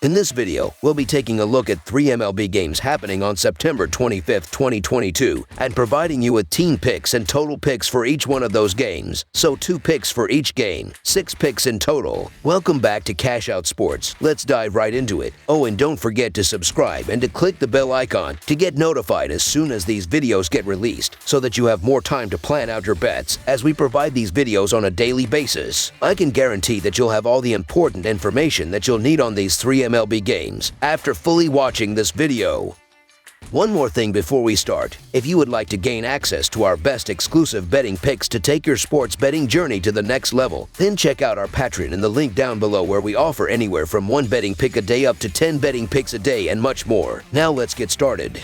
In this video, we'll be taking a look at 3 MLB games happening on September 25th, 2022, and providing you with team picks and total picks for each one of those games. So 2 picks for each game, 6 picks in total. Welcome back to Cash Out Sports. Let's dive right into it. Oh, and don't forget to subscribe and to click the bell icon to get notified as soon as these videos get released, so that you have more time to plan out your bets as we provide these videos on a daily basis. I can guarantee that you'll have all the important information that you'll need on these 3 MLB games after fully watching this video. One more thing before we start. If you would like to gain access to our best exclusive betting picks to take your sports betting journey to the next level, then check out our Patreon in the link down below, where we offer anywhere from 1 betting pick a day up to 10 betting picks a day and much more. Now let's get started.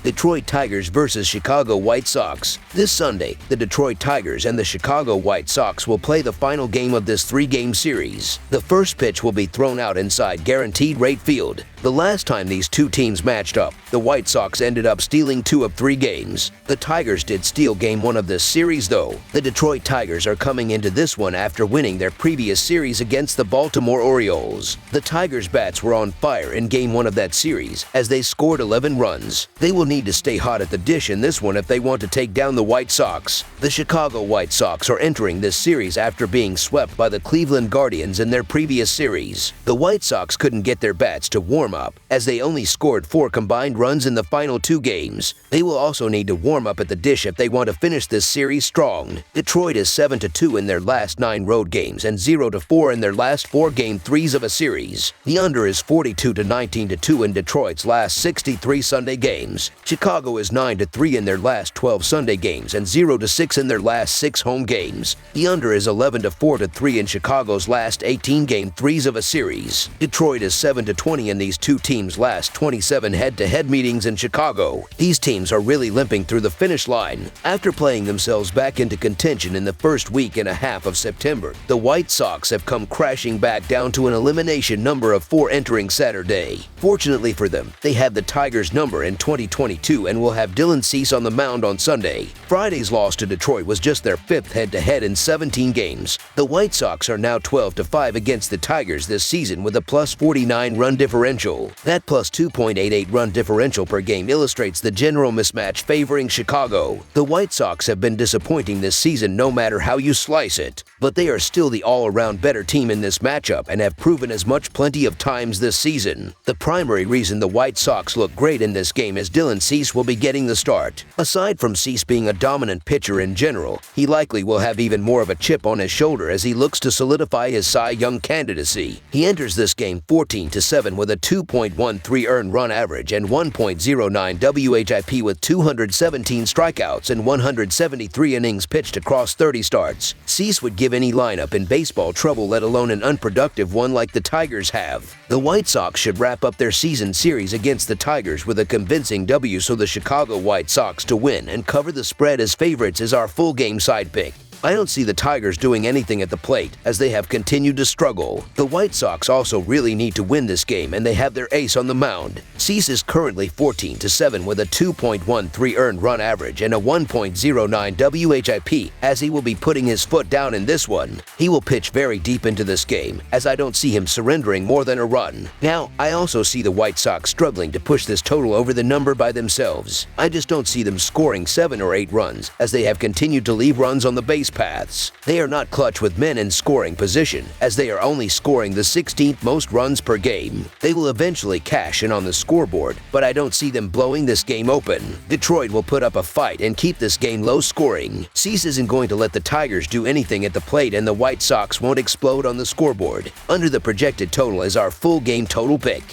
Detroit Tigers versus Chicago White Sox. This Sunday, the Detroit Tigers and the Chicago White Sox will play the final game of this 3-game series. The first pitch will be thrown out inside Guaranteed Rate Field. The last time these two teams matched up, the White Sox ended up stealing 2 of 3 games. The Tigers did steal Game 1 of this series though. The Detroit Tigers are coming into this one after winning their previous series against the Baltimore Orioles. The Tigers' bats were on fire in Game 1 of that series as they scored 11 runs. They will need to stay hot at the dish in this one if they want to take down the White Sox. The Chicago White Sox are entering this series after being swept by the Cleveland Guardians in their previous series. The White Sox couldn't get their bats to warm up as they only scored 4 combined runs in the final 2 games. They will also need to warm up at the dish if they want to finish this series strong. Detroit is 7-2 in their last 9 road games and 0-4 in their last 4 Game 3s of a series. The under is 42-19-2 in Detroit's last 63 Sunday games. Chicago is 9-3 in their last 12 Sunday games and 0-6 in their last 6 home games. The under is 11-4-3 in Chicago's last 18 Game 3s of a series. Detroit is 7-20 in these two teams' last 27 head-to-head meetings in Chicago. These teams are really limping through the finish line. After playing themselves back into contention in the first week and a half of September, the White Sox have come crashing back down to an elimination number of 4 entering Saturday. Fortunately for them, they have the Tigers' number in 2022 and will have Dylan Cease on the mound on Sunday. Friday's loss to Detroit was just their 5th head-to-head in 17 games. The White Sox are now 12-5 against the Tigers this season with a plus 49 run differential. That plus 2.88 run differential per game illustrates the general mismatch favoring Chicago. The White Sox have been disappointing this season no matter how you slice it, but they are still the all-around better team in this matchup and have proven as much plenty of times this season. The primary reason the White Sox look great in this game is Dylan Cease will be getting the start. Aside from Cease being a dominant pitcher in general, he likely will have even more of a chip on his shoulder as he looks to solidify his Cy Young candidacy. He enters this game 14-7 with a 2.13 earned run average and 1.09 WHIP with 217 strikeouts and 173 innings pitched across 30 starts. Cease would give any lineup in baseball trouble, let alone an unproductive one like the Tigers have. The White Sox should wrap up their season series against the Tigers with a convincing W, so the Chicago White Sox to win and cover the spread as favorites is our full game side pick. I don't see the Tigers doing anything at the plate as they have continued to struggle. The White Sox also really need to win this game, and they have their ace on the mound. Cease is currently 14-7 with a 2.13 earned run average and a 1.09 WHIP as he will be putting his foot down in this one. He will pitch very deep into this game as I don't see him surrendering more than a run. Now, I also see the White Sox struggling to push this total over the number by themselves. I just don't see them scoring 7 or 8 runs as they have continued to leave runs on the base paths. They are not clutch with men in scoring position as they are only scoring the 16th most runs per game. They will eventually cash in on the scoreboard, but I don't see them blowing this game open. Detroit will put up a fight and keep this game low scoring. Cease isn't going to let the Tigers do anything at the plate, and the White Sox won't explode on the scoreboard. Under the projected total is our full game total pick.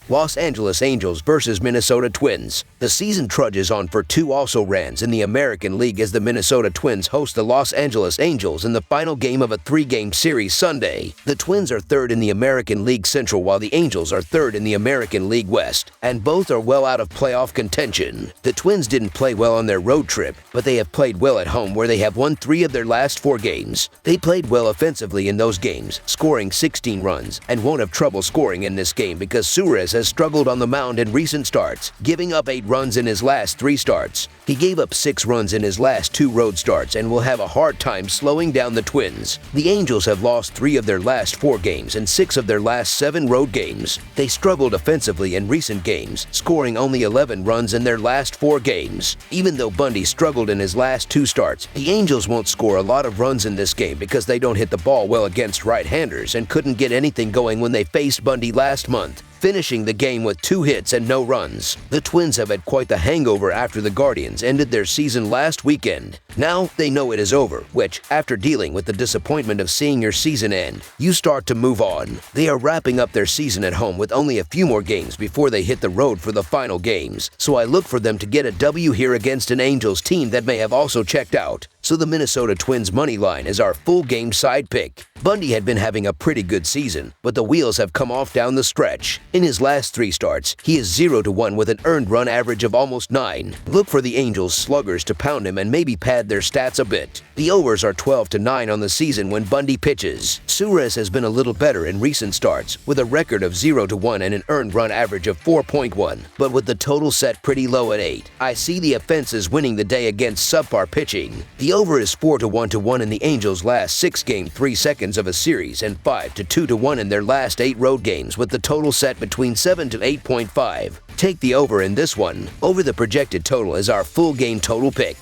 Los Angeles Angels versus Minnesota Twins. The season trudges on for 2 also-rans in the American League as the Minnesota Twins host the Los Angeles Angels in the final game of a 3-game series Sunday. The Twins are 3rd in the American League Central while the Angels are 3rd in the American League West, and both are well out of playoff contention. The Twins didn't play well on their road trip, but they have played well at home where they have won 3 of their last 4 games. They played well offensively in those games, scoring 16 runs, and won't have trouble scoring in this game because Suarez has struggled on the mound in recent starts, giving up 8 runs in his last 3 starts. He gave up 6 runs in his last 2 road starts and will have a hard time slowing down the Twins. The Angels have lost 3 of their last 4 games and 6 of their last 7 road games. They struggled offensively in recent games, scoring only 11 runs in their last 4 games. Even though Bundy struggled in his last 2 starts, the Angels won't score a lot of runs in this game because they don't hit the ball well against right-handers and couldn't get anything going when they faced Bundy last month, finishing the game with 2 hits and no runs. The Twins have had quite the hangover after the Guardians ended their season last weekend. Now they know it is over, which, after dealing with the disappointment of seeing your season end, you start to move on. They are wrapping up their season at home with only a few more games before they hit the road for the final games, so I look for them to get a W here against an Angels team that may have also checked out. So the Minnesota Twins money line is our full game side pick. Bundy had been having a pretty good season, but the wheels have come off down the stretch. In his last 3 starts, he is 0-1 with an earned run average of almost 9. Look for the Angels sluggers to pound him and maybe pad their stats a bit. The overs are 12-9 on the season when Bundy pitches. Suarez has been a little better in recent starts, with a record of 0-1 and an earned run average of 4.1, but with the total set pretty low at 8. I see the offenses winning the day against subpar pitching. The over is 4-1 in the Angels' last 6 game 3 seconds of a series and 5-2 in their last 8 road games, with the total set between 7 to 8.5. Take the over in this one. Over the projected total is our full game total pick.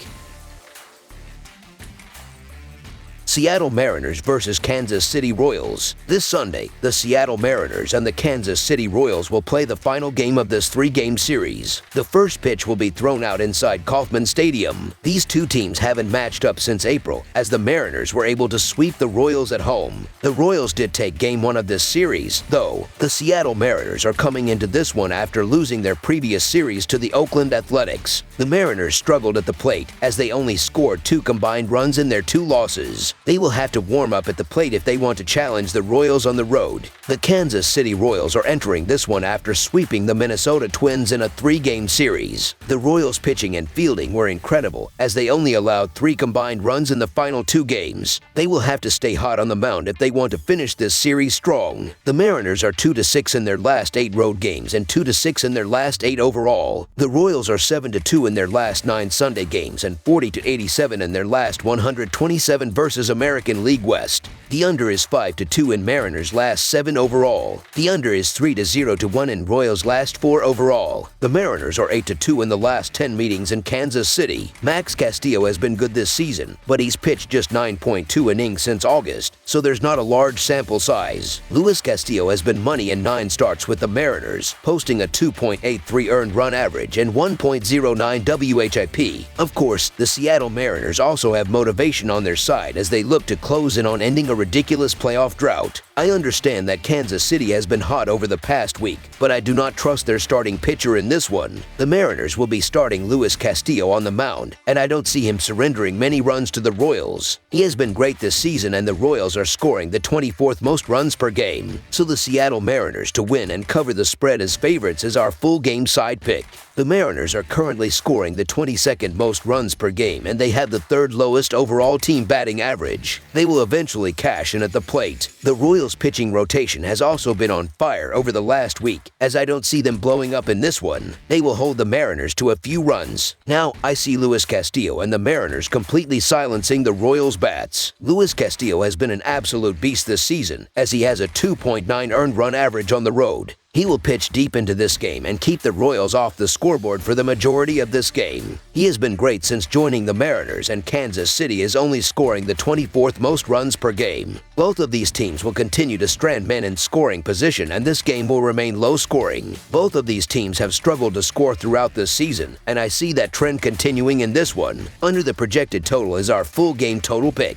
Seattle Mariners versus Kansas City Royals. This Sunday, the Seattle Mariners and the Kansas City Royals will play the final game of this 3-game series. The first pitch will be thrown out inside Kauffman Stadium. These 2 teams haven't matched up since April, as the Mariners were able to sweep the Royals at home. The Royals did take Game 1 of this series, though. The Seattle Mariners are coming into this one after losing their previous series to the Oakland Athletics. The Mariners struggled at the plate, as they only scored 2 combined runs in their 2 losses. They will have to warm up at the plate if they want to challenge the Royals on the road. The Kansas City Royals are entering this one after sweeping the Minnesota Twins in a 3-game series. The Royals' pitching and fielding were incredible, as they only allowed 3 combined runs in the final 2 games. They will have to stay hot on the mound if they want to finish this series strong. The Mariners are 2-6 in their last 8 road games and 2-6 in their last 8 overall. The Royals are 7-2 in their last 9 Sunday games and 40-87 in their last 127 versus American League West. The under is 5-2 in Mariners' last 7 overall. The under is 3-0-1 in Royals' last 4 overall. The Mariners are 8-2 in the last 10 meetings in Kansas City. Max Castillo has been good this season, but he's pitched just 9.2 innings since August, so there's not a large sample size. Luis Castillo has been money in 9 starts with the Mariners, posting a 2.83 earned run average and 1.09 WHIP. Of course, the Seattle Mariners also have motivation on their side as they look to close in on ending a ridiculous playoff drought. I understand that Kansas City has been hot over the past week, but I do not trust their starting pitcher in this one. The Mariners will be starting Luis Castillo on the mound, and I don't see him surrendering many runs to the Royals. He has been great this season, and the Royals are scoring the 24th most runs per game. So the Seattle Mariners to win and cover the spread as favorites is our full game side pick. The Mariners are currently scoring the 22nd most runs per game, and they have the 3rd lowest overall team batting average. They will eventually cash in at the plate. The Royals' pitching rotation has also been on fire over the last week, as I don't see them blowing up in this one. They will hold the Mariners to a few runs. Now, I see Luis Castillo and the Mariners completely silencing the Royals' bats. Luis Castillo has been an absolute beast this season, as he has a 2.9 earned run average on the road. He will pitch deep into this game and keep the Royals off the scoreboard for the majority of this game. He has been great since joining the Mariners, and Kansas City is only scoring the 24th most runs per game. Both of these teams will continue to strand men in scoring position, and this game will remain low scoring. Both of these teams have struggled to score throughout this season, and I see that trend continuing in this one. Under the projected total is our full game total pick.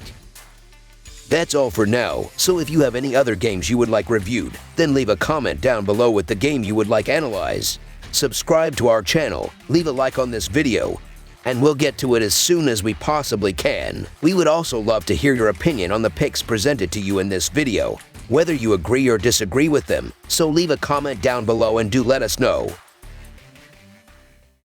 That's all for now, so if you have any other games you would like reviewed, then leave a comment down below with the game you would like analyzed. Subscribe to our channel, leave a like on this video, and we'll get to it as soon as we possibly can. We would also love to hear your opinion on the picks presented to you in this video, whether you agree or disagree with them, so leave a comment down below and do let us know.